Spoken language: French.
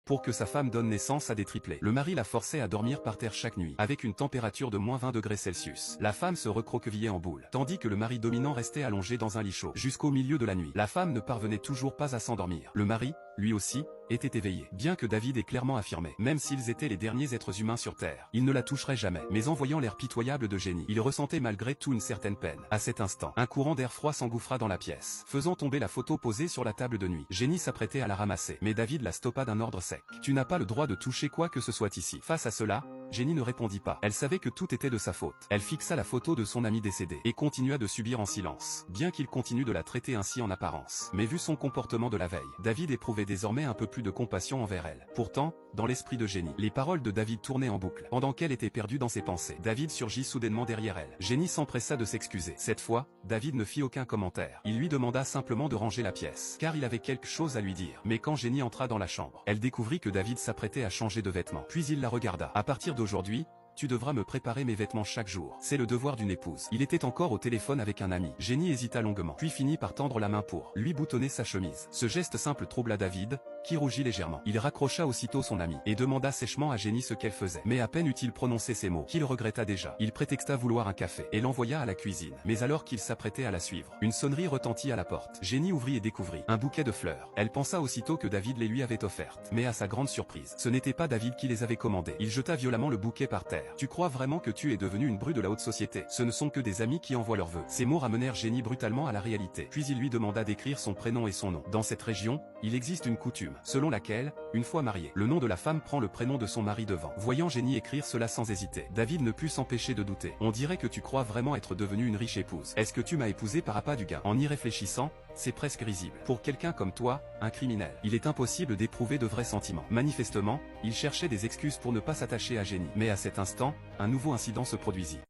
pour que sa femme donne naissance à des triplés. Le mari la forçait à dormir par terre chaque nuit, avec une température de moins 20 degrés Celsius. La femme se recroquevillait en boule, tandis que le mari dominant restait allongé dans un lit chaud. Jusqu'au milieu de la nuit, la femme ne parvenait toujours pas à s'endormir. Le mari, lui aussi, était éveillé. Bien que David ait clairement affirmé, même s'ils étaient les derniers êtres humains sur Terre, il ne la toucherait jamais. Mais en voyant l'air pitoyable de Jenny, il ressentait malgré tout une certaine peine. À cet instant, un courant d'air froid s'engouffra dans la pièce, faisant tomber la photo posée sur la table de nuit. Jenny s'apprêtait à la ramasser, mais David la stoppa d'un ordre sec. Tu n'as pas le droit de toucher quoi que ce soit ici. Face à cela, Jenny ne répondit pas. Elle savait que tout était de sa faute. Elle fixa la photo de son ami décédé et continua de subir en silence, bien qu'il continue de la traiter ainsi en apparence. Mais vu son comportement de la veille, David éprouvait désormais un peu plus de compassion envers elle. Pourtant, dans l'esprit de Jenny, les paroles de David tournaient en boucle. Pendant qu'elle était perdue dans ses pensées, David surgit soudainement derrière elle. Jenny s'empressa de s'excuser. Cette fois, David ne fit aucun commentaire. Il lui demanda simplement de ranger la pièce, car il avait quelque chose à lui dire. Mais quand Jenny entra dans la chambre, elle découvrit que David s'apprêtait à changer de vêtements. Puis il la regarda. À partir d'aujourd'hui, tu devras me préparer mes vêtements chaque jour. C'est le devoir d'une épouse. Il était encore au téléphone avec un ami. Jenny hésita longuement, puis finit par tendre la main pour lui boutonner sa chemise. Ce geste simple troubla David, qui rougit légèrement. Il raccrocha aussitôt son ami, et demanda sèchement à Jenny ce qu'elle faisait. Mais à peine eut-il prononcé ces mots, qu'il regretta déjà. Il prétexta vouloir un café, et l'envoya à la cuisine. Mais alors qu'il s'apprêtait à la suivre, une sonnerie retentit à la porte. Jenny ouvrit et découvrit un bouquet de fleurs. Elle pensa aussitôt que David les lui avait offertes. Mais à sa grande surprise, ce n'était pas David qui les avait commandées. Il jeta violemment le bouquet par terre. Tu crois vraiment que tu es devenu une bru de la haute société? Ce ne sont que des amis qui envoient leurs vœux. Ces mots ramenèrent Jenny brutalement à la réalité. Puis il lui demanda d'écrire son prénom et son nom. Dans cette région, il existe une coutume, selon laquelle, une fois mariée, le nom de la femme prend le prénom de son mari devant. Voyant Jenny écrire cela sans hésiter, David ne put s'empêcher de douter. On dirait que tu crois vraiment être devenue une riche épouse. Est-ce que tu m'as épousé par appât du gain? En y réfléchissant, c'est presque risible. Pour quelqu'un comme toi, un criminel, il est impossible d'éprouver de vrais sentiments. Manifestement, il cherchait des excuses pour ne pas s'attacher à Jenny. Mais à cet instant, un nouveau incident se produisit.